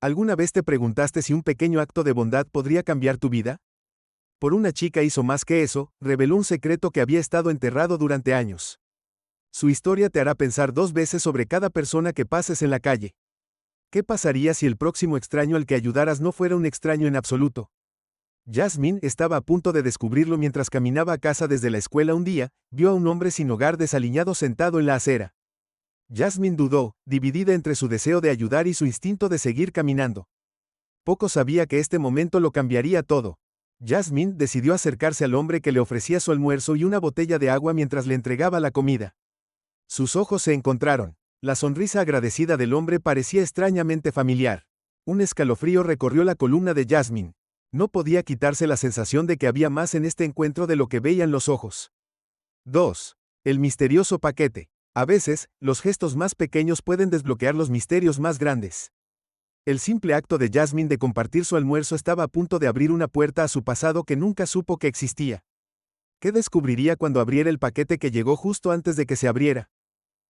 ¿Alguna vez te preguntaste si un pequeño acto de bondad podría cambiar tu vida? Por una chica hizo más que eso, reveló un secreto que había estado enterrado durante años. Su historia te hará pensar 2 veces sobre cada persona que pases en la calle. ¿Qué pasaría si el próximo extraño al que ayudaras no fuera un extraño en absoluto? Jasmine estaba a punto de descubrirlo mientras caminaba a casa desde la escuela un día, vio a un hombre sin hogar desaliñado sentado en la acera. Jasmine dudó, dividida entre su deseo de ayudar y su instinto de seguir caminando. Poco sabía que este momento lo cambiaría todo. Jasmine decidió acercarse al hombre que le ofrecía su almuerzo y una botella de agua mientras le entregaba la comida. Sus ojos se encontraron. La sonrisa agradecida del hombre parecía extrañamente familiar. Un escalofrío recorrió la columna de Jasmine. No podía quitarse la sensación de que había más en este encuentro de lo que veían los ojos. 2. El misterioso paquete. A veces, los gestos más pequeños pueden desbloquear los misterios más grandes. El simple acto de Jasmine de compartir su almuerzo estaba a punto de abrir una puerta a su pasado que nunca supo que existía. ¿Qué descubriría cuando abriera el paquete que llegó justo antes de que se abriera?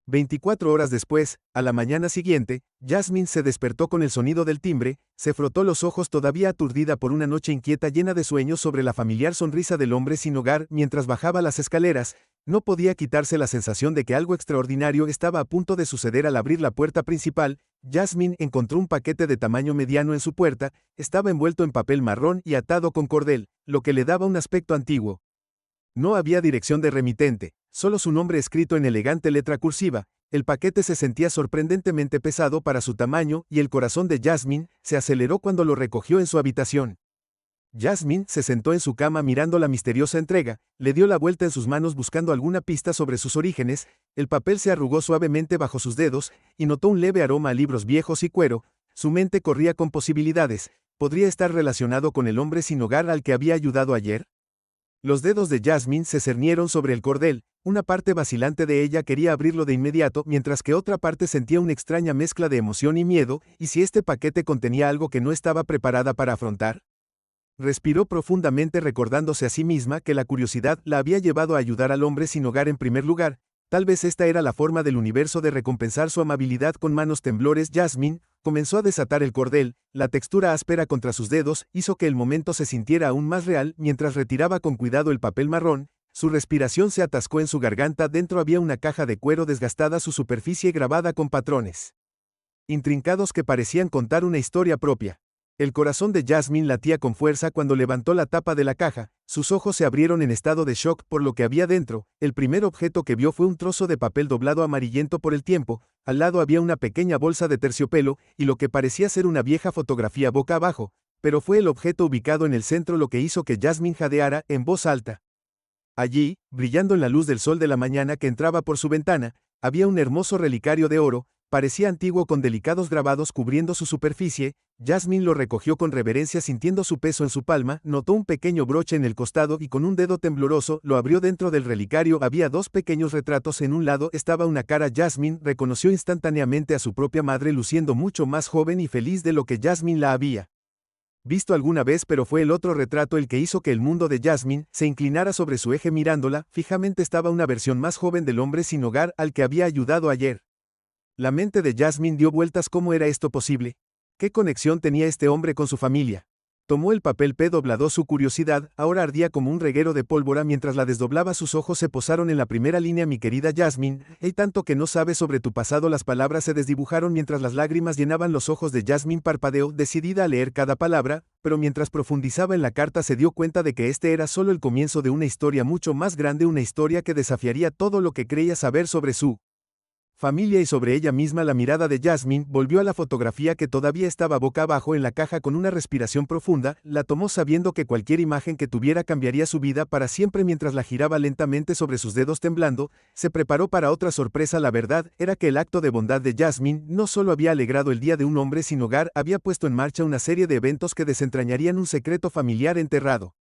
24 horas después, a la mañana siguiente, Jasmine se despertó con el sonido del timbre, se frotó los ojos todavía aturdida por una noche inquieta llena de sueños sobre la familiar sonrisa del hombre sin hogar mientras bajaba las escaleras. No podía quitarse la sensación de que algo extraordinario estaba a punto de suceder al abrir la puerta principal. Jasmine encontró un paquete de tamaño mediano en su puerta, estaba envuelto en papel marrón y atado con cordel, lo que le daba un aspecto antiguo. No había dirección de remitente, solo su nombre escrito en elegante letra cursiva. El paquete se sentía sorprendentemente pesado para su tamaño y el corazón de Jasmine se aceleró cuando lo recogió en su habitación. Jasmine se sentó en su cama mirando la misteriosa entrega, le dio la vuelta en sus manos buscando alguna pista sobre sus orígenes. El papel se arrugó suavemente bajo sus dedos y notó un leve aroma a libros viejos y cuero. Su mente corría con posibilidades. ¿Podría estar relacionado con el hombre sin hogar al que había ayudado ayer? Los dedos de Jasmine se cernieron sobre el cordel, una parte vacilante de ella quería abrirlo de inmediato mientras que otra parte sentía una extraña mezcla de emoción y miedo. ¿Y si este paquete contenía algo que no estaba preparada para afrontar? Respiró profundamente recordándose a sí misma que la curiosidad la había llevado a ayudar al hombre sin hogar en primer lugar. Tal vez esta era la forma del universo de recompensar su amabilidad. Con manos temblores Jasmine comenzó a desatar el cordel. La textura áspera contra sus dedos hizo que el momento se sintiera aún más real mientras retiraba con cuidado el papel marrón. Su respiración se atascó en su garganta. Dentro había una caja de cuero desgastada, su superficie grabada con patrones intrincados que parecían contar una historia propia. El corazón de Jasmine latía con fuerza cuando levantó la tapa de la caja. Sus ojos se abrieron en estado de shock por lo que había dentro. El primer objeto que vio fue un trozo de papel doblado amarillento por el tiempo. Al lado había una pequeña bolsa de terciopelo y lo que parecía ser una vieja fotografía boca abajo, pero fue el objeto ubicado en el centro lo que hizo que Jasmine jadeara en voz alta. Allí, brillando en la luz del sol de la mañana que entraba por su ventana, había un hermoso relicario de oro. Parecía antiguo con delicados grabados cubriendo su superficie. Jasmine lo recogió con reverencia sintiendo su peso en su palma, notó un pequeño broche en el costado y con un dedo tembloroso lo abrió. Dentro del relicario había 2 pequeños retratos. En un lado estaba una cara. Jasmine reconoció instantáneamente a su propia madre luciendo mucho más joven y feliz de lo que Jasmine la había visto alguna vez, pero fue el otro retrato el que hizo que el mundo de Jasmine se inclinara sobre su eje mirándola. Fijamente estaba una versión más joven del hombre sin hogar al que había ayudado ayer. La mente de Jasmine dio vueltas. ¿Cómo era esto posible? ¿Qué conexión tenía este hombre con su familia? Tomó el papel doblado. Su curiosidad ahora ardía como un reguero de pólvora mientras la desdoblaba. Sus ojos se posaron en la primera línea. Mi querida Jasmine, hay tanto que no sabes sobre tu pasado. Las palabras se desdibujaron mientras las lágrimas llenaban los ojos de Jasmine. Parpadeó, decidida a leer cada palabra, pero mientras profundizaba en la carta se dio cuenta de que este era solo el comienzo de una historia mucho más grande, una historia que desafiaría todo lo que creía saber sobre su familia y sobre ella misma. La mirada de Jasmine volvió a la fotografía que todavía estaba boca abajo en la caja. Con una respiración profunda, la tomó sabiendo que cualquier imagen que tuviera cambiaría su vida para siempre. Mientras la giraba lentamente sobre sus dedos temblando, se preparó para otra sorpresa. La verdad era que el acto de bondad de Jasmine no solo había alegrado el día de un hombre sin hogar, había puesto en marcha una serie de eventos que desentrañarían un secreto familiar enterrado.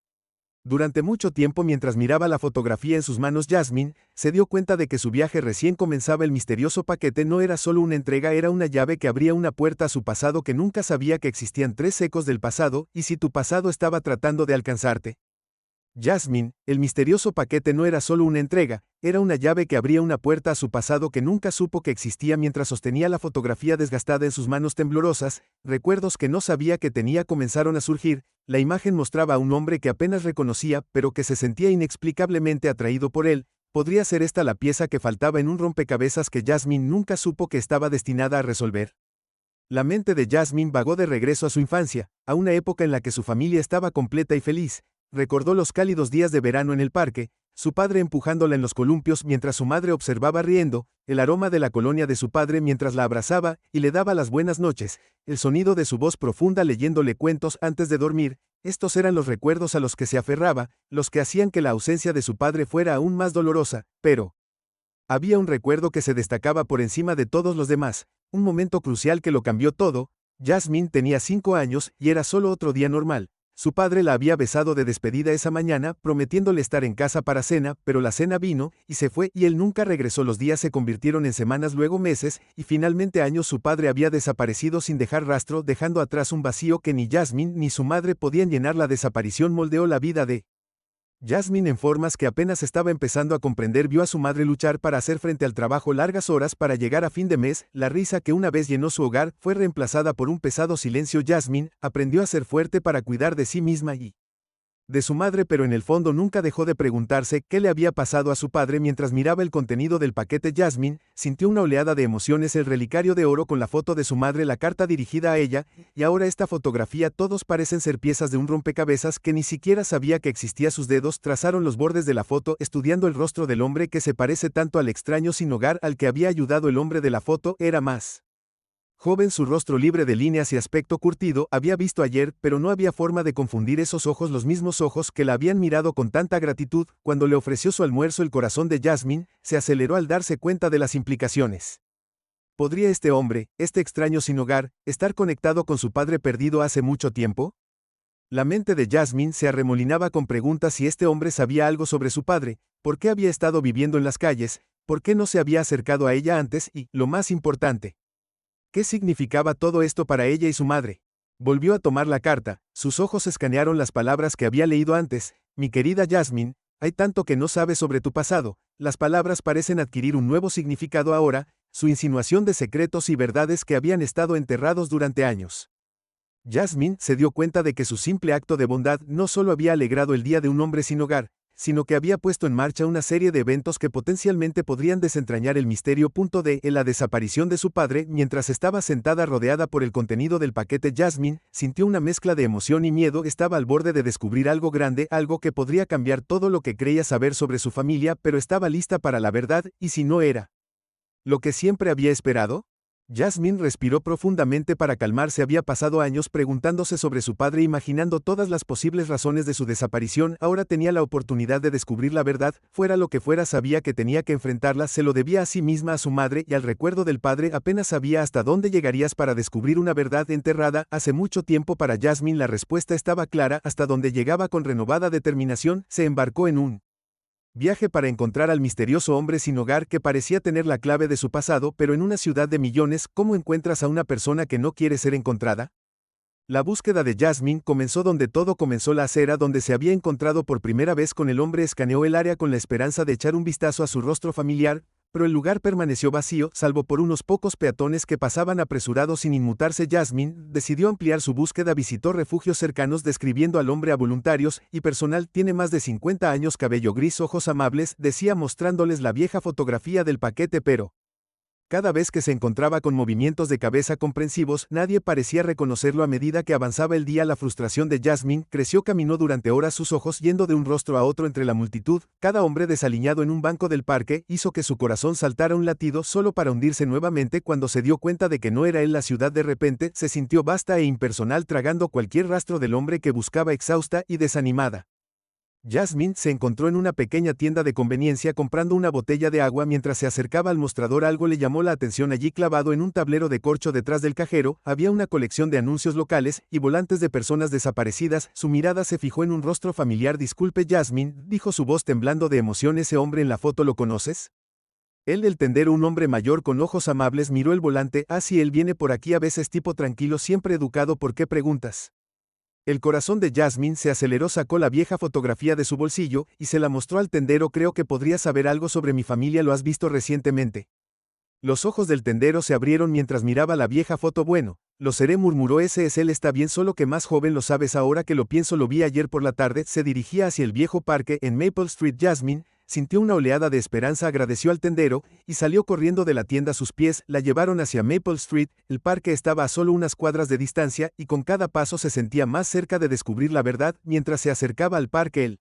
Durante mucho tiempo mientras miraba la fotografía en sus manos, Jasmine se dio cuenta de que su viaje recién comenzaba. El misterioso paquete no era solo una entrega, era una llave que abría una puerta a su pasado que nunca sabía que existían 3 ecos del pasado. ¿Y si tu pasado estaba tratando de alcanzarte? Jasmine, el misterioso paquete no era solo una entrega, era una llave que abría una puerta a su pasado que nunca supo que existía mientras sostenía la fotografía desgastada en sus manos temblorosas, recuerdos que no sabía que tenía comenzaron a surgir, la imagen mostraba a un hombre que apenas reconocía pero que se sentía inexplicablemente atraído por él, podría ser esta la pieza que faltaba en un rompecabezas que Jasmine nunca supo que estaba destinada a resolver. La mente de Jasmine vagó de regreso a su infancia, a una época en la que su familia estaba completa y feliz. Recordó los cálidos días de verano en el parque, su padre empujándola en los columpios mientras su madre observaba riendo, el aroma de la colonia de su padre mientras la abrazaba y le daba las buenas noches, el sonido de su voz profunda leyéndole cuentos antes de dormir. Estos eran los recuerdos a los que se aferraba, los que hacían que la ausencia de su padre fuera aún más dolorosa, pero había un recuerdo que se destacaba por encima de todos los demás, un momento crucial que lo cambió todo. Jasmine tenía 5 años y era solo otro día normal. Su padre la había besado de despedida esa mañana, prometiéndole estar en casa para cena, pero la cena vino, y se fue, y él nunca regresó. Los días se convirtieron en semanas, luego meses, y finalmente años. Su padre había desaparecido sin dejar rastro, dejando atrás un vacío que ni Jasmine ni su madre podían llenar. La desaparición moldeó la vida de Jasmine en formas que apenas estaba empezando a comprender. Vio a su madre luchar para hacer frente al trabajo largas horas para llegar a fin de mes, la risa que una vez llenó su hogar fue reemplazada por un pesado silencio. Jasmine aprendió a ser fuerte para cuidar de sí misma y de su madre, pero en el fondo nunca dejó de preguntarse qué le había pasado a su padre. Mientras miraba el contenido del paquete, Jasmine sintió una oleada de emociones, el relicario de oro con la foto de su madre, la carta dirigida a ella, y ahora esta fotografía. Todos parecen ser piezas de un rompecabezas que ni siquiera sabía que existía. Sus dedos trazaron los bordes de la foto, estudiando el rostro del hombre que se parece tanto al extraño sin hogar al que había ayudado. El hombre de la foto era más joven, su rostro libre de líneas y aspecto curtido. Había visto ayer, pero no había forma de confundir esos ojos, los mismos ojos que la habían mirado con tanta gratitud. Cuando le ofreció su almuerzo, el corazón de Jasmine se aceleró al darse cuenta de las implicaciones. ¿Podría este hombre, este extraño sin hogar, estar conectado con su padre perdido hace mucho tiempo? La mente de Jasmine se arremolinaba con preguntas. Si este hombre sabía algo sobre su padre, ¿por qué había estado viviendo en las calles? ¿Por qué no se había acercado a ella antes? Y, lo más importante, ¿qué significaba todo esto para ella y su madre? Volvió a tomar la carta, sus ojos escanearon las palabras que había leído antes. Mi querida Jasmine, hay tanto que no sabes sobre tu pasado. Las palabras parecen adquirir un nuevo significado ahora, su insinuación de secretos y verdades que habían estado enterrados durante años. Jasmine se dio cuenta de que su simple acto de bondad no solo había alegrado el día de un hombre sin hogar, sino que había puesto en marcha una serie de eventos que potencialmente podrían desentrañar el misterio. De la desaparición de su padre. Mientras estaba sentada rodeada por el contenido del paquete, Jasmine sintió una mezcla de emoción y miedo. Estaba al borde de descubrir algo grande, algo que podría cambiar todo lo que creía saber sobre su familia, pero estaba lista para la verdad. ¿Y si no era lo que siempre había esperado? Jasmine respiró profundamente para calmarse. Había pasado años preguntándose sobre su padre, imaginando todas las posibles razones de su desaparición. Ahora tenía la oportunidad de descubrir la verdad, fuera lo que fuera. Sabía que tenía que enfrentarla. Se lo debía a sí misma, a su madre y al recuerdo del padre. Apenas sabía hasta dónde llegarías para descubrir una verdad enterrada hace mucho tiempo. Para Jasmine la respuesta estaba clara, hasta donde llegaba. Con renovada determinación, se embarcó en un viaje para encontrar al misterioso hombre sin hogar que parecía tener la clave de su pasado. Pero en una ciudad de millones, ¿cómo encuentras a una persona que no quiere ser encontrada? La búsqueda de Jasmine comenzó donde todo comenzó, la acera donde se había encontrado por primera vez con el hombre. Escaneó el área con la esperanza de echar un vistazo a su rostro familiar, pero el lugar permaneció vacío, salvo por unos pocos peatones que pasaban apresurados sin inmutarse. Jasmine decidió ampliar su búsqueda. Visitó refugios cercanos, describiendo al hombre a voluntarios y personal. Tiene más de 50 años, cabello gris, ojos amables, decía mostrándoles la vieja fotografía del paquete, pero cada vez que se encontraba con movimientos de cabeza comprensivos, nadie parecía reconocerlo. A medida que avanzaba el día, la frustración de Jasmine creció. Caminó durante horas, sus ojos yendo de un rostro a otro entre la multitud. Cada hombre desaliñado en un banco del parque hizo que su corazón saltara un latido, solo para hundirse nuevamente cuando se dio cuenta de que no era él. La ciudad de repente se sintió vasta e impersonal, tragando cualquier rastro del hombre que buscaba. Exhausta y desanimada, Jasmine se encontró en una pequeña tienda de conveniencia comprando una botella de agua. Mientras se acercaba al mostrador, algo le llamó la atención. Allí, clavado en un tablero de corcho detrás del cajero, había una colección de anuncios locales y volantes de personas desaparecidas. Su mirada se fijó en un rostro familiar. Disculpe, Jasmine, dijo su voz temblando de emoción. ¿Ese hombre en la foto lo conoces? Él, del tendero, un hombre mayor con ojos amables, miró el volante. Ah, sí, él viene por aquí a veces, tipo tranquilo, siempre educado. ¿Por qué preguntas? El corazón de Jasmine se aceleró, sacó la vieja fotografía de su bolsillo y se la mostró al tendero. Creo que podría saber algo sobre mi familia, ¿lo has visto recientemente? Los ojos del tendero se abrieron mientras miraba la vieja foto. Bueno, lo seré, murmuró. Ese es él, está bien, solo que más joven, lo sabes, ahora que lo pienso, lo vi ayer por la tarde. Se dirigía hacia el viejo parque en Maple Street. Jasmine sintió una oleada de esperanza, agradeció al tendero y salió corriendo de la tienda. Sus pies la llevaron hacia Maple Street. El parque estaba a solo unas cuadras de distancia y con cada paso se sentía más cerca de descubrir la verdad. Mientras se acercaba al parque, el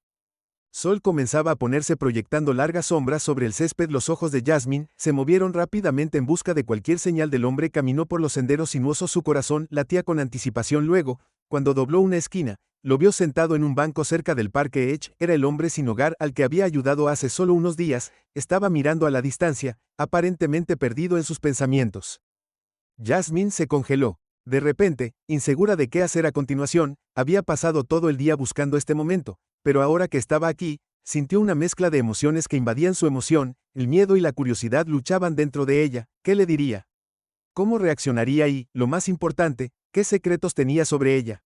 sol comenzaba a ponerse, proyectando largas sombras sobre el césped. Los ojos de Jasmine se movieron rápidamente en busca de cualquier señal del hombre. Caminó por los senderos sinuosos, su corazón latía con anticipación. Luego, cuando dobló una esquina, lo vio sentado en un banco cerca del parque Edge. Era el hombre sin hogar al que había ayudado hace solo unos días. Estaba mirando a la distancia, aparentemente perdido en sus pensamientos. Jasmine se congeló. De repente, insegura de qué hacer a continuación, había pasado todo el día buscando este momento, pero ahora que estaba aquí, sintió una mezcla de emociones que invadían su emoción. El miedo y la curiosidad luchaban dentro de ella. ¿Qué le diría? ¿Cómo reaccionaría? Y, lo más importante, ¿qué secretos tenía sobre ella?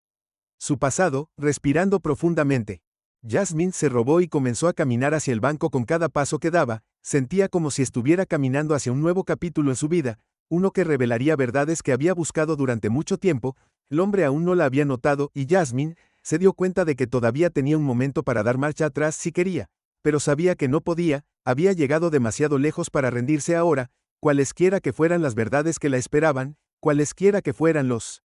Su pasado. Respirando profundamente, Jasmine se robó y comenzó a caminar hacia el banco. Con cada paso que daba, sentía como si estuviera caminando hacia un nuevo capítulo en su vida, uno que revelaría verdades que había buscado durante mucho tiempo. El hombre aún no la había notado y Jasmine se dio cuenta de que todavía tenía un momento para dar marcha atrás si quería, pero sabía que no podía. Había llegado demasiado lejos para rendirse ahora. Cualesquiera que fueran las verdades que la esperaban, cualesquiera que fueran los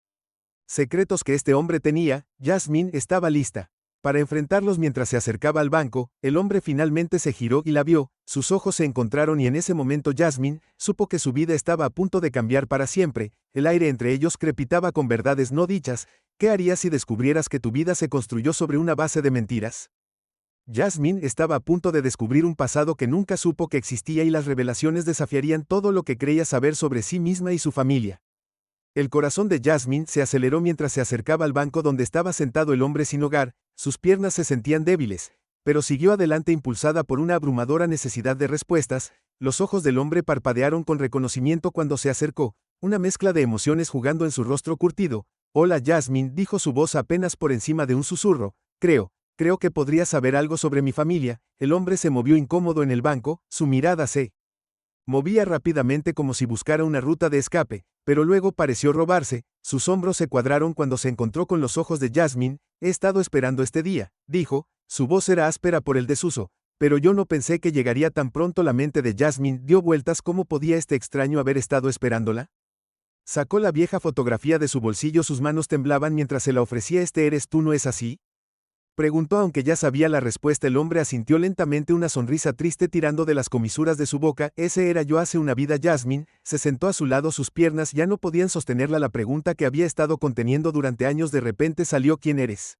secretos que este hombre tenía, Jasmine estaba lista para enfrentarlos. Mientras se acercaba al banco, el hombre finalmente se giró y la vio. Sus ojos se encontraron y en ese momento Jasmine supo que su vida estaba a punto de cambiar para siempre. El aire entre ellos crepitaba con verdades no dichas. ¿Qué harías si descubrieras que tu vida se construyó sobre una base de mentiras? Jasmine estaba a punto de descubrir un pasado que nunca supo que existía y las revelaciones desafiarían todo lo que creía saber sobre sí misma y su familia. El corazón de Jasmine se aceleró mientras se acercaba al banco donde estaba sentado el hombre sin hogar. Sus piernas se sentían débiles, pero siguió adelante impulsada por una abrumadora necesidad de respuestas. Los ojos del hombre parpadearon con reconocimiento cuando se acercó, una mezcla de emociones jugando en su rostro curtido. Hola Jasmine, dijo su voz apenas por encima de un susurro. Creo que podría saber algo sobre mi familia. El hombre se movió incómodo en el banco, su mirada se movía rápidamente como si buscara una ruta de escape, pero luego pareció robarse. Sus hombros se cuadraron cuando se encontró con los ojos de Jasmine. He estado esperando este día, dijo. Su voz era áspera por el desuso, pero yo no pensé que llegaría tan pronto. La mente de Jasmine dio vueltas. ¿Cómo podía este extraño haber estado esperándola? Sacó la vieja fotografía de su bolsillo. Sus manos temblaban mientras se la ofrecía. ¿Eres tú, no es así?, preguntó. Aunque ya sabía la respuesta, el hombre asintió lentamente, una sonrisa triste tirando de las comisuras de su boca. Ese era yo hace una vida. Jasmine se sentó a su lado, sus piernas ya no podían sostenerla. La pregunta que había estado conteniendo durante años de repente salió. ¿Quién eres?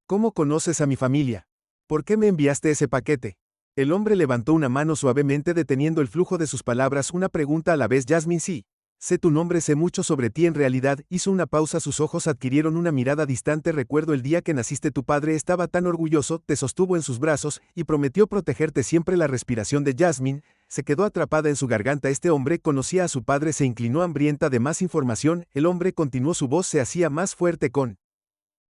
¿Cómo conoces a mi familia? ¿Por qué me enviaste ese paquete? El hombre levantó una mano suavemente deteniendo el flujo de sus palabras, una pregunta a la vez. Jasmine, sí. Sé tu nombre, sé mucho sobre ti. En realidad, hizo una pausa, sus ojos adquirieron una mirada distante. Recuerdo el día que naciste, tu padre estaba tan orgulloso, te sostuvo en sus brazos y prometió protegerte siempre. La respiración de Jasmine se quedó atrapada en su garganta. Este hombre conocía a su padre. Se inclinó hambrienta de más información. El hombre continuó, su voz se hacía más fuerte con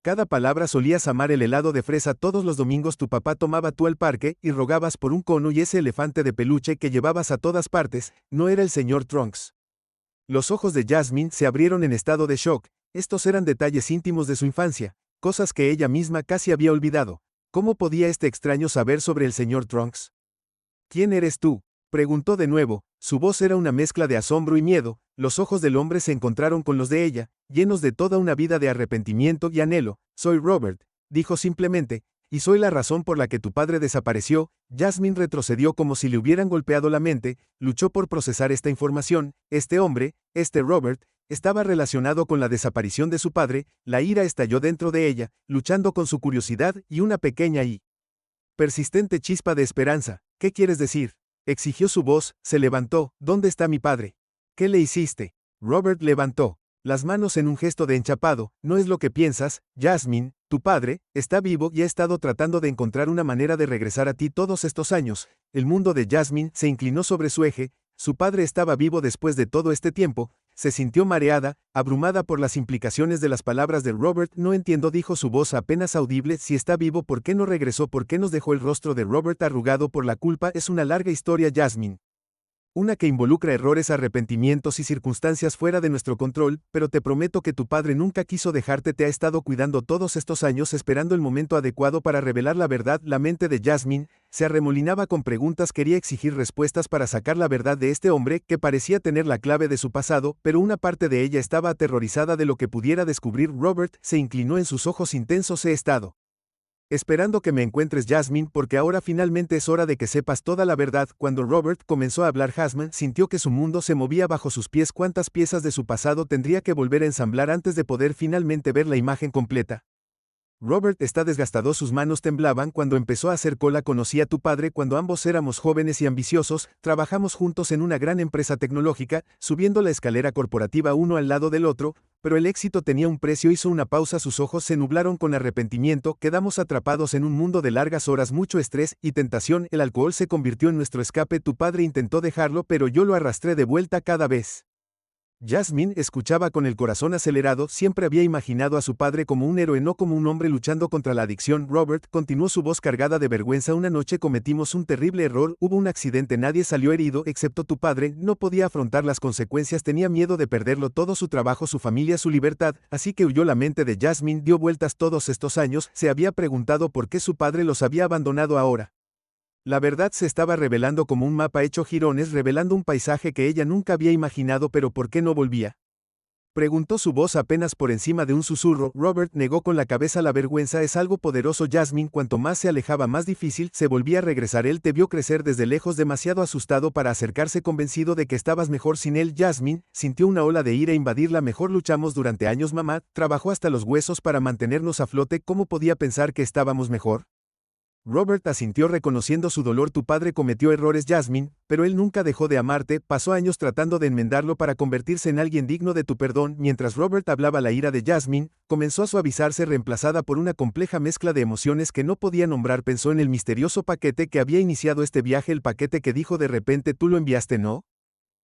cada palabra. Solías amar el helado de fresa todos los domingos. Tu papá tomaba tú al parque y rogabas por un cono y ese elefante de peluche que llevabas a todas partes. ¿No era el señor Trunks? Los ojos de Jasmine se abrieron en estado de shock. Estos eran detalles íntimos de su infancia, cosas que ella misma casi había olvidado. ¿Cómo podía este extraño saber sobre el señor Trunks? ¿Quién eres tú?, preguntó de nuevo. Su voz era una mezcla de asombro y miedo. Los ojos del hombre se encontraron con los de ella, llenos de toda una vida de arrepentimiento y anhelo. Soy Robert, dijo simplemente, y soy la razón por la que tu padre desapareció. Jasmine retrocedió como si le hubieran golpeado la mente. Luchó por procesar esta información. Este hombre, Robert, estaba relacionado con la desaparición de su padre. La ira estalló dentro de ella, luchando con su curiosidad y una pequeña y persistente chispa de esperanza. ¿Qué quieres decir?, exigió su voz. Se levantó. ¿Dónde está mi padre? ¿Qué le hiciste? Robert levantó las manos en un gesto de enchapado. No es lo que piensas, Jasmine. Tu padre está vivo y ha estado tratando de encontrar una manera de regresar a ti todos estos años. El mundo de Jasmine se inclinó sobre su eje. Su padre estaba vivo después de todo este tiempo. Se sintió mareada, abrumada por las implicaciones de las palabras de Robert. No entiendo, dijo su voz apenas audible. Si está vivo, ¿por qué no regresó? ¿Por qué nos dejó? El rostro de Robert arrugado por la culpa. Es una larga historia, Jasmine. Una que involucra errores, arrepentimientos y circunstancias fuera de nuestro control, pero te prometo que tu padre nunca quiso dejarte. Te ha estado cuidando todos estos años, esperando el momento adecuado para revelar la verdad. La mente de Jasmine se arremolinaba con preguntas, quería exigir respuestas para sacar la verdad de este hombre que parecía tener la clave de su pasado, pero una parte de ella estaba aterrorizada de lo que pudiera descubrir. Robert se inclinó, en sus ojos intensos. He estado esperando que me encuentres, Jasmine, porque ahora finalmente es hora de que sepas toda la verdad. Cuando Robert comenzó a hablar, Jasmine sintió que su mundo se movía bajo sus pies. ¿Cuántas piezas de su pasado tendría que volver a ensamblar antes de poder finalmente ver la imagen completa? Robert está desgastado, sus manos temblaban. Cuando empezó a hacer cola, conocí a tu padre cuando ambos éramos jóvenes y ambiciosos, trabajamos juntos en una gran empresa tecnológica, subiendo la escalera corporativa uno al lado del otro, pero el éxito tenía un precio. Hizo una pausa, sus ojos se nublaron con arrepentimiento. Quedamos atrapados en un mundo de largas horas, mucho estrés y tentación. El alcohol se convirtió en nuestro escape. Tu padre intentó dejarlo, pero yo lo arrastré de vuelta cada vez. Jasmine escuchaba con el corazón acelerado. Siempre había imaginado a su padre como un héroe, no como un hombre luchando contra la adicción. Robert, continuó su voz cargada de vergüenza, una noche cometimos un terrible error, hubo un accidente, nadie salió herido excepto tu padre. No podía afrontar las consecuencias, tenía miedo de perderlo todo, su trabajo, su familia, su libertad, así que huyó. La mente de Jasmine dio vueltas. Todos estos años se había preguntado por qué su padre los había abandonado ahora. La verdad se estaba revelando como un mapa hecho jirones, revelando un paisaje que ella nunca había imaginado. ¿Pero por qué no volvía?, preguntó, su voz apenas por encima de un susurro. Robert negó con la cabeza. La vergüenza es algo poderoso, Jasmine. Cuanto más se alejaba, más difícil se volvía a regresar. Él te vio crecer desde lejos, demasiado asustado para acercarse, convencido de que estabas mejor sin él. Jasmine sintió una ola de ira invadirla. Mejor luchamos durante años, mamá, trabajó hasta los huesos para mantenernos a flote. ¿Cómo podía pensar que estábamos mejor? Robert asintió, reconociendo su dolor. Tu padre cometió errores, Jasmine, pero él nunca dejó de amarte. Pasó años tratando de enmendarlo para convertirse en alguien digno de tu perdón. Mientras Robert hablaba, la ira de Jasmine comenzó a suavizarse, reemplazada por una compleja mezcla de emociones que no podía nombrar. Pensó en el misterioso paquete que había iniciado este viaje, el paquete que dijo de repente: tú lo enviaste, ¿no?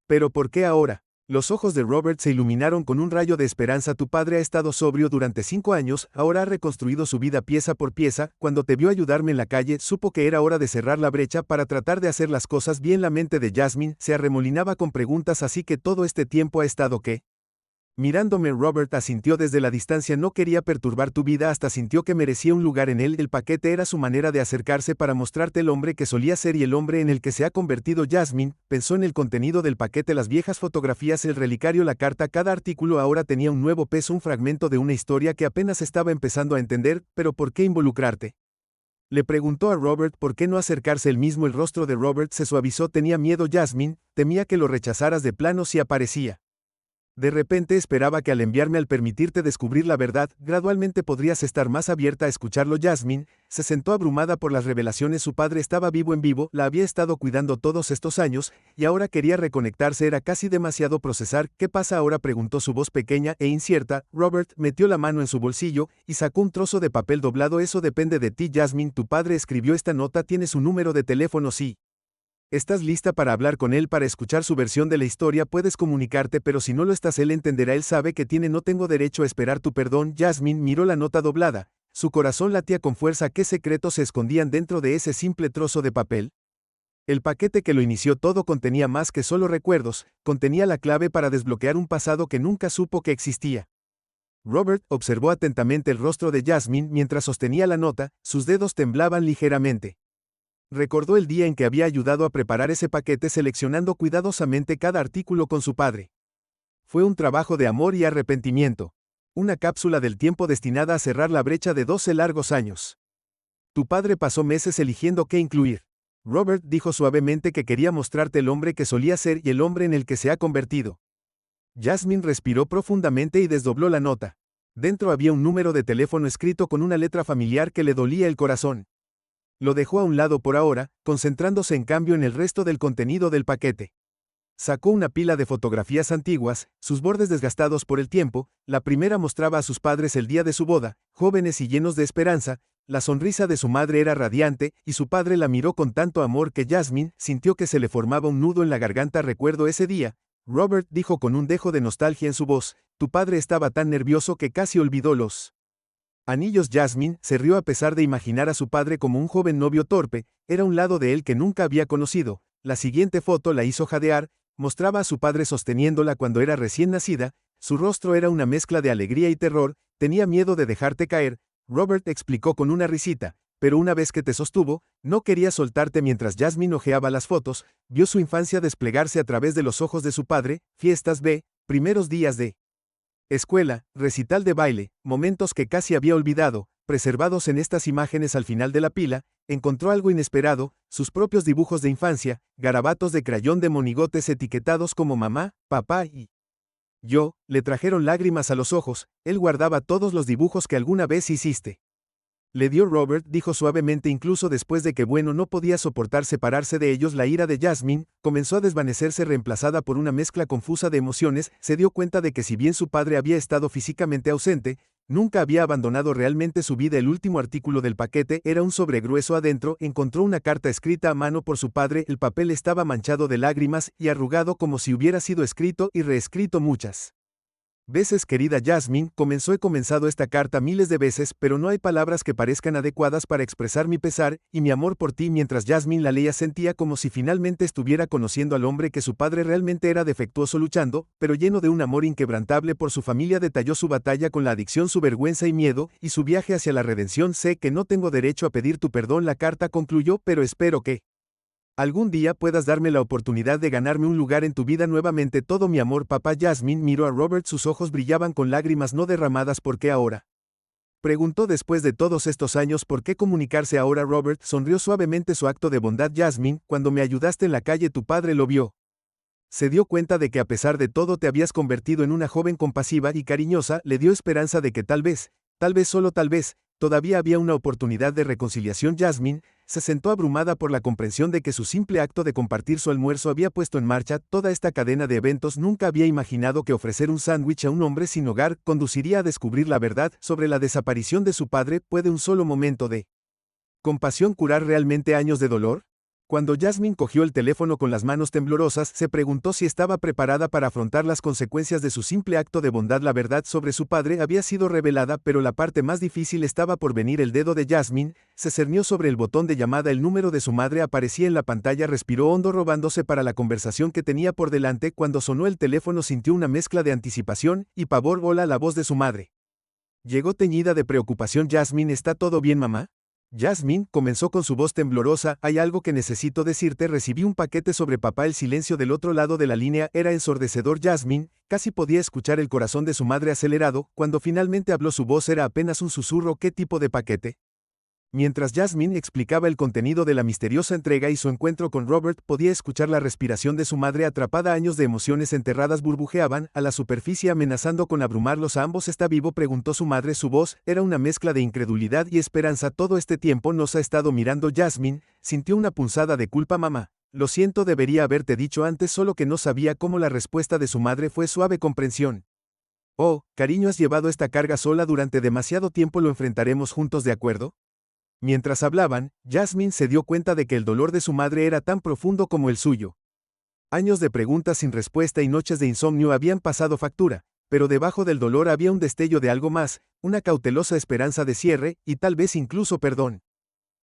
¿Pero por qué ahora? Los ojos de Robert se iluminaron con un rayo de esperanza. Tu padre ha estado sobrio durante 5 años, ahora ha reconstruido su vida pieza por pieza. Cuando te vio ayudarme en la calle, supo que era hora de cerrar la brecha para tratar de hacer las cosas bien. La mente de Jasmine se arremolinaba con preguntas. Así que todo este tiempo ha estado, ¿qué? Mirándome, Robert asintió desde la distancia. No quería perturbar tu vida, hasta sintió que merecía un lugar en él. El paquete era su manera de acercarse para mostrarte el hombre que solía ser y el hombre en el que se ha convertido. Jasmine pensó en el contenido del paquete, las viejas fotografías, el relicario, la carta. Cada artículo ahora tenía un nuevo peso, un fragmento de una historia que apenas estaba empezando a entender. ¿Pero por qué involucrarte?, le preguntó a Robert. ¿Por qué no acercarse él mismo? El rostro de Robert se suavizó. Tenía miedo, Jasmine, temía que lo rechazaras de plano si aparecía. De repente esperaba que al enviarme, al permitirte descubrir la verdad, gradualmente podrías estar más abierta a escucharlo. Jasmine se sentó abrumada por las revelaciones. Su padre estaba vivo, en vivo, la había estado cuidando todos estos años, y ahora quería reconectarse. Era casi demasiado procesar. ¿Qué pasa ahora?, preguntó, su voz pequeña e incierta. Robert metió la mano en su bolsillo y sacó un trozo de papel doblado. Eso depende de ti, Jasmine. Tu padre escribió esta nota, tiene su número de teléfono. Sí. ¿Estás lista para hablar con él, para escuchar su versión de la historia? Puedes comunicarte, pero si no lo estás, él entenderá. Él sabe que tiene. No tengo derecho a esperar tu perdón. Jasmine miró la nota doblada. Su corazón latía con fuerza. ¿Qué secretos se escondían dentro de ese simple trozo de papel? El paquete que lo inició todo contenía más que solo recuerdos, contenía la clave para desbloquear un pasado que nunca supo que existía. Robert observó atentamente el rostro de Jasmine mientras sostenía la nota. Sus dedos temblaban ligeramente. Recordó el día en que había ayudado a preparar ese paquete, seleccionando cuidadosamente cada artículo con su padre. Fue un trabajo de amor y arrepentimiento. Una cápsula del tiempo destinada a cerrar la brecha de 12 largos años. Tu padre pasó meses eligiendo qué incluir. Robert dijo suavemente que quería mostrarte el hombre que solía ser y el hombre en el que se ha convertido. Jasmine respiró profundamente y desdobló la nota. Dentro había un número de teléfono escrito con una letra familiar que le dolía el corazón. Lo dejó a un lado por ahora, concentrándose en cambio en el resto del contenido del paquete. Sacó una pila de fotografías antiguas, sus bordes desgastados por el tiempo. La primera mostraba a sus padres el día de su boda, jóvenes y llenos de esperanza. La sonrisa de su madre era radiante, y su padre la miró con tanto amor que Jasmine sintió que se le formaba un nudo en la garganta. Recuerdo ese día, Robert dijo con un dejo de nostalgia en su voz, tu padre estaba tan nervioso que casi olvidó los anillos. Jasmine se rió a pesar de imaginar a su padre como un joven novio torpe, era un lado de él que nunca había conocido. La siguiente foto la hizo jadear, mostraba a su padre sosteniéndola cuando era recién nacida, su rostro era una mezcla de alegría y terror, tenía miedo de dejarte caer, Robert explicó con una risita, pero una vez que te sostuvo, no quería soltarte. Mientras Jasmine hojeaba las fotos, vio su infancia desplegarse a través de los ojos de su padre, fiestas primeros días de escuela, recital de baile, momentos que casi había olvidado, preservados en estas imágenes. Al final de la pila, encontró algo inesperado, sus propios dibujos de infancia, garabatos de crayón de monigotes etiquetados como mamá, papá y yo, le trajeron lágrimas a los ojos. Él guardaba todos los dibujos que alguna vez hiciste. Le dio. Robert dijo suavemente. Incluso después de que no podía soportar separarse de ellos, la ira de Jasmine comenzó a desvanecerse reemplazada por una mezcla confusa de emociones. Se dio cuenta de que si bien su padre había estado físicamente ausente, nunca había abandonado realmente su vida. El último artículo del paquete era un sobre grueso. Adentro encontró una carta escrita a mano por su padre. El papel estaba manchado de lágrimas y arrugado como si hubiera sido escrito y reescrito muchas veces. Querida Jasmine, he comenzado esta carta miles de veces, pero no hay palabras que parezcan adecuadas para expresar mi pesar y mi amor por ti. Mientras Jasmine la leía, sentía como si finalmente estuviera conociendo al hombre que su padre realmente era. Defectuoso, luchando, pero lleno de un amor inquebrantable por su familia. Detalló su batalla con la adicción, su vergüenza y miedo, y su viaje hacia la redención. Sé que no tengo derecho a pedir tu perdón, la carta concluyó, pero espero que algún día puedas darme la oportunidad de ganarme un lugar en tu vida nuevamente. Todo mi amor, papá. Jasmine miró a Robert, sus ojos brillaban con lágrimas no derramadas. ¿Por qué ahora?, preguntó. Después de todos estos años, ¿por qué comunicarse ahora? Robert sonrió suavemente. Su acto de bondad. Jasmine, cuando me ayudaste en la calle, tu padre lo vio. Se dio cuenta de que a pesar de todo te habías convertido en una joven compasiva y cariñosa. Le dio esperanza de que tal vez, solo tal vez, todavía había una oportunidad de reconciliación. Jasmine se sentó abrumada por la comprensión de que su simple acto de compartir su almuerzo había puesto en marcha toda esta cadena de eventos. Nunca había imaginado que ofrecer un sándwich a un hombre sin hogar conduciría a descubrir la verdad sobre la desaparición de su padre. ¿Puede un solo momento de compasión curar realmente años de dolor? Cuando Jasmine cogió el teléfono con las manos temblorosas, se preguntó si estaba preparada para afrontar las consecuencias de su simple acto de bondad. La verdad sobre su padre había sido revelada, pero la parte más difícil estaba por venir. El dedo de Jasmine se cernió sobre el botón de llamada. El número de su madre aparecía en la pantalla. Respiró hondo, robándose para la conversación que tenía por delante. Cuando sonó el teléfono, sintió una mezcla de anticipación y pavor. Hola, la voz de su madre llegó teñida de preocupación. Jasmine, ¿está todo bien, mamá? Jasmine comenzó con su voz temblorosa. Hay algo que necesito decirte. Recibí un paquete sobre papá. El silencio del otro lado de la línea era ensordecedor. Jasmine casi podía escuchar el corazón de su madre acelerado. Cuando finalmente habló, su voz era apenas un susurro. ¿Qué tipo de paquete? Mientras Jasmine explicaba el contenido de la misteriosa entrega y su encuentro con Robert, podía escuchar la respiración de su madre atrapada. Años de emociones enterradas burbujeaban a la superficie, amenazando con abrumarlos a ambos. ¿Está vivo?, preguntó su madre. Su voz era una mezcla de incredulidad y esperanza. Todo este tiempo nos ha estado mirando. Jasmine sintió una punzada de culpa. Mamá, lo siento, debería haberte dicho antes, solo que no sabía cómo. La respuesta de su madre fue suave comprensión. Oh, cariño, has llevado esta carga sola durante demasiado tiempo. Lo enfrentaremos juntos, ¿de acuerdo? Mientras hablaban, Jasmine se dio cuenta de que el dolor de su madre era tan profundo como el suyo. Años de preguntas sin respuesta y noches de insomnio habían pasado factura, pero debajo del dolor había un destello de algo más, una cautelosa esperanza de cierre, y tal vez incluso perdón.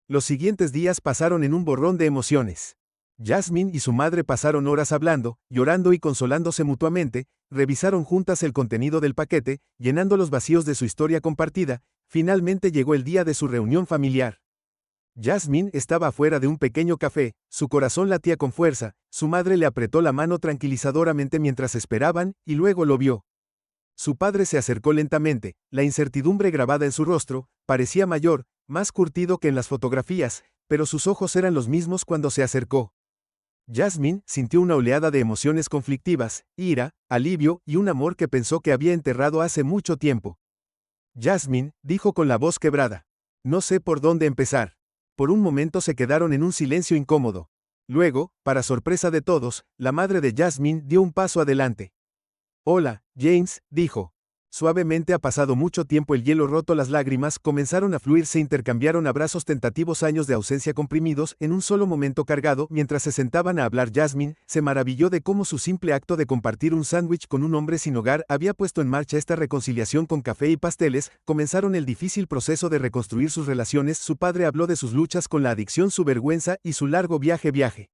Los siguientes días pasaron en un borrón de emociones. Jasmine y su madre pasaron horas hablando, llorando y consolándose mutuamente. Revisaron juntas el contenido del paquete, llenando los vacíos de su historia compartida. Finalmente llegó el día de su reunión familiar. Jasmine estaba afuera de un pequeño café, su corazón latía con fuerza. Su madre le apretó la mano tranquilizadoramente mientras esperaban, y luego lo vio. Su padre se acercó lentamente, la incertidumbre grabada en su rostro. Parecía mayor, más curtido que en las fotografías, pero sus ojos eran los mismos cuando se acercó. Jasmine sintió una oleada de emociones conflictivas, ira, alivio y un amor que pensó que había enterrado hace mucho tiempo. Jasmine, dijo con la voz quebrada. No sé por dónde empezar. Por un momento se quedaron en un silencio incómodo. Luego, para sorpresa de todos, la madre de Jasmine dio un paso adelante. Hola, James, dijo. Suavemente ha pasado mucho tiempo el hielo roto las lágrimas comenzaron a fluir se intercambiaron abrazos tentativos años de ausencia comprimidos en un solo momento cargado mientras se sentaban a hablar Jasmine, se maravilló de cómo su simple acto de compartir un sándwich con un hombre sin hogar había puesto en marcha esta reconciliación con café y pasteles, comenzaron el difícil proceso de reconstruir sus relaciones, su padre habló de sus luchas con la adicción, su vergüenza y su largo viaje.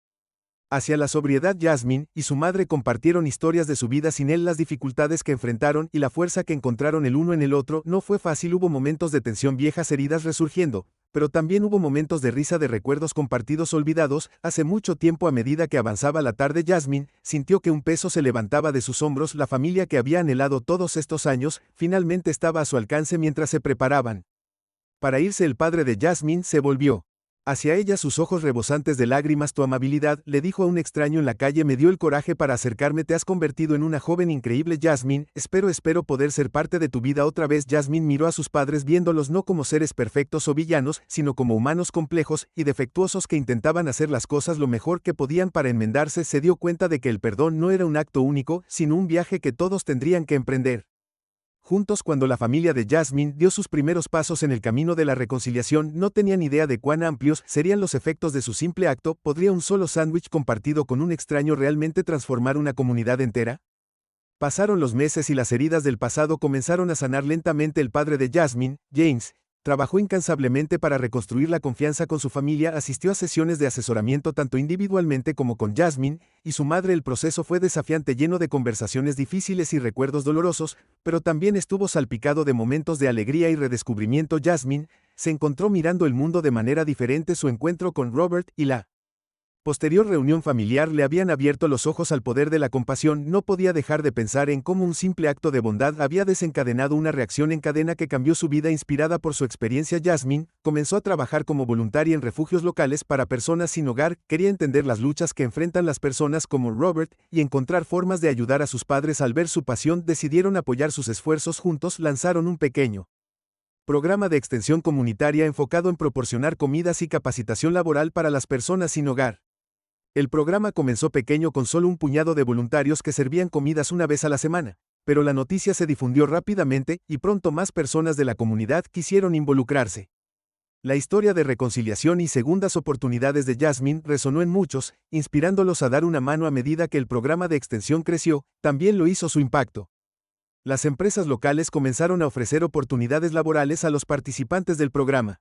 Hacia la sobriedad Jasmine y su madre compartieron historias de su vida sin él las dificultades que enfrentaron y la fuerza que encontraron el uno en el otro no fue fácil hubo momentos de tensión viejas heridas resurgiendo, pero también hubo momentos de risa de recuerdos compartidos olvidados, hace mucho tiempo a medida que avanzaba la tarde Jasmine, sintió que un peso se levantaba de sus hombros la familia que había anhelado todos estos años, finalmente estaba a su alcance mientras se preparaban. Para irse el padre de Jasmine se volvió hacia ella sus ojos rebosantes de lágrimas tu amabilidad, le dijo a un extraño en la calle me dio el coraje para acercarme te has convertido en una joven increíble Jasmine, espero poder ser parte de tu vida otra vez Jasmine miró a sus padres viéndolos no como seres perfectos o villanos, sino como humanos complejos y defectuosos que intentaban hacer las cosas lo mejor que podían para enmendarse se dio cuenta de que el perdón no era un acto único, sino un viaje que todos tendrían que emprender. Juntos cuando la familia de Jasmine dio sus primeros pasos en el camino de la reconciliación no tenían idea de cuán amplios serían los efectos de su simple acto, ¿podría un solo sándwich compartido con un extraño realmente transformar una comunidad entera? Pasaron los meses y las heridas del pasado comenzaron a sanar lentamente el padre de Jasmine, James, trabajó incansablemente para reconstruir la confianza con su familia, asistió a sesiones de asesoramiento tanto individualmente como con Jasmine, y su madre el proceso fue desafiante lleno de conversaciones difíciles y recuerdos dolorosos, pero también estuvo salpicado de momentos de alegría y redescubrimiento Jasmine, se encontró mirando el mundo de manera diferente su encuentro con Robert y la posterior reunión familiar le habían abierto los ojos al poder de la compasión, no podía dejar de pensar en cómo un simple acto de bondad había desencadenado una reacción en cadena que cambió su vida inspirada por su experiencia Jasmine, comenzó a trabajar como voluntaria en refugios locales para personas sin hogar, quería entender las luchas que enfrentan las personas como Robert y encontrar formas de ayudar a sus padres al ver su pasión, decidieron apoyar sus esfuerzos juntos, lanzaron un pequeño programa de extensión comunitaria enfocado en proporcionar comidas y capacitación laboral para las personas sin hogar. El programa comenzó pequeño con solo un puñado de voluntarios que servían comidas una vez a la semana, pero la noticia se difundió rápidamente y pronto más personas de la comunidad quisieron involucrarse. La historia de reconciliación y segundas oportunidades de Jasmine resonó en muchos, inspirándolos a dar una mano a medida que el programa de extensión creció, también lo hizo su impacto. Las empresas locales comenzaron a ofrecer oportunidades laborales a los participantes del programa.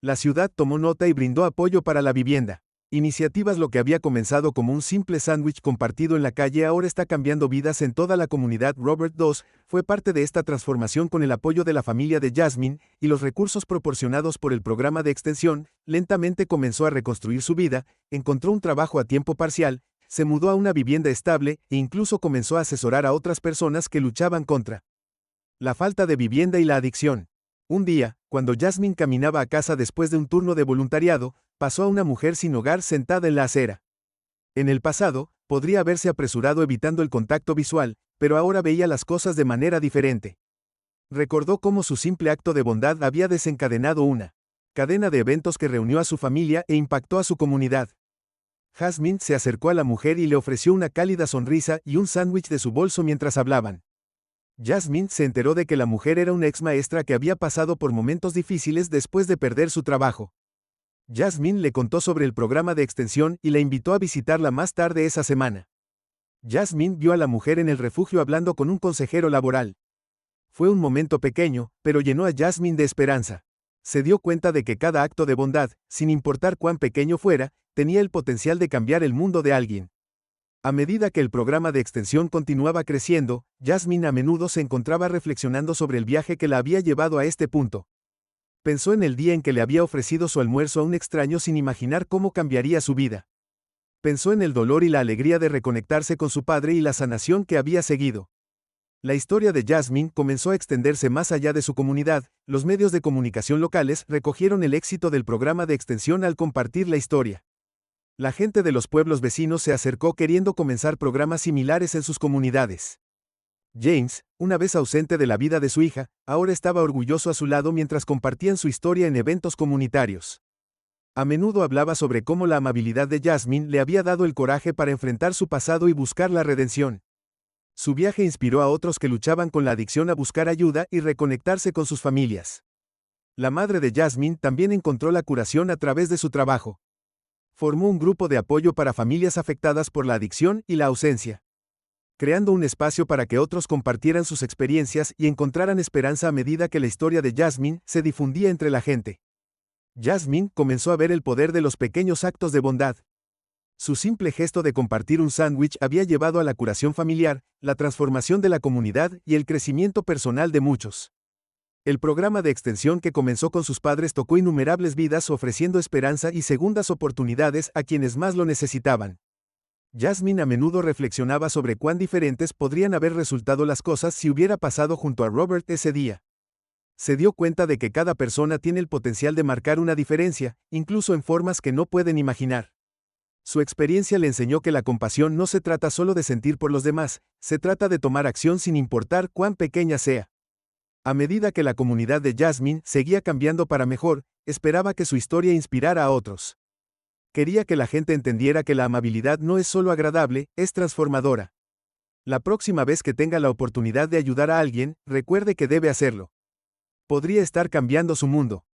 La ciudad tomó nota y brindó apoyo para la vivienda. Iniciativas lo que había comenzado como un simple sándwich compartido en la calle ahora está cambiando vidas en toda la comunidad. Robert II fue parte de esta transformación con el apoyo de la familia de Jasmine y los recursos proporcionados por el programa de extensión, lentamente comenzó a reconstruir su vida, encontró un trabajo a tiempo parcial, se mudó a una vivienda estable e incluso comenzó a asesorar a otras personas que luchaban contra la falta de vivienda y la adicción. Un día, cuando Jasmine caminaba a casa después de un turno de voluntariado, pasó a una mujer sin hogar sentada en la acera. En el pasado, podría haberse apresurado evitando el contacto visual, pero ahora veía las cosas de manera diferente. Recordó cómo su simple acto de bondad había desencadenado una cadena de eventos que reunió a su familia e impactó a su comunidad. Jasmine se acercó a la mujer y le ofreció una cálida sonrisa y un sándwich de su bolso mientras hablaban. Jasmine se enteró de que la mujer era una ex maestra que había pasado por momentos difíciles después de perder su trabajo. Jasmine le contó sobre el programa de extensión y la invitó a visitarla más tarde esa semana. Jasmine vio a la mujer en el refugio hablando con un consejero laboral. Fue un momento pequeño, pero llenó a Jasmine de esperanza. Se dio cuenta de que cada acto de bondad, sin importar cuán pequeño fuera, tenía el potencial de cambiar el mundo de alguien. A medida que el programa de extensión continuaba creciendo, Jasmine a menudo se encontraba reflexionando sobre el viaje que la había llevado a este punto. Pensó en el día en que le había ofrecido su almuerzo a un extraño sin imaginar cómo cambiaría su vida. Pensó en el dolor y la alegría de reconectarse con su padre y la sanación que había seguido. La historia de Jasmine comenzó a extenderse más allá de su comunidad, los medios de comunicación locales recogieron el éxito del programa de extensión al compartir la historia. La gente de los pueblos vecinos se acercó queriendo comenzar programas similares en sus comunidades. James, una vez ausente de la vida de su hija, ahora estaba orgulloso a su lado mientras compartían su historia en eventos comunitarios. A menudo hablaba sobre cómo la amabilidad de Jasmine le había dado el coraje para enfrentar su pasado y buscar la redención. Su viaje inspiró a otros que luchaban con la adicción a buscar ayuda y reconectarse con sus familias. La madre de Jasmine también encontró la curación a través de su trabajo. Formó un grupo de apoyo para familias afectadas por la adicción y la ausencia, creando un espacio para que otros compartieran sus experiencias y encontraran esperanza a medida que la historia de Jasmine se difundía entre la gente. Jasmine comenzó a ver el poder de los pequeños actos de bondad. Su simple gesto de compartir un sándwich había llevado a la curación familiar, la transformación de la comunidad y el crecimiento personal de muchos. El programa de extensión que comenzó con sus padres tocó innumerables vidas ofreciendo esperanza y segundas oportunidades a quienes más lo necesitaban. Jasmine a menudo reflexionaba sobre cuán diferentes podrían haber resultado las cosas si hubiera pasado junto a Robert ese día. Se dio cuenta de que cada persona tiene el potencial de marcar una diferencia, incluso en formas que no pueden imaginar. Su experiencia le enseñó que la compasión no se trata solo de sentir por los demás, se trata de tomar acción sin importar cuán pequeña sea. A medida que la comunidad de Jasmine seguía cambiando para mejor, esperaba que su historia inspirara a otros. Quería que la gente entendiera que la amabilidad no es solo agradable, es transformadora. La próxima vez que tenga la oportunidad de ayudar a alguien, recuerde que debe hacerlo. Podría estar cambiando su mundo.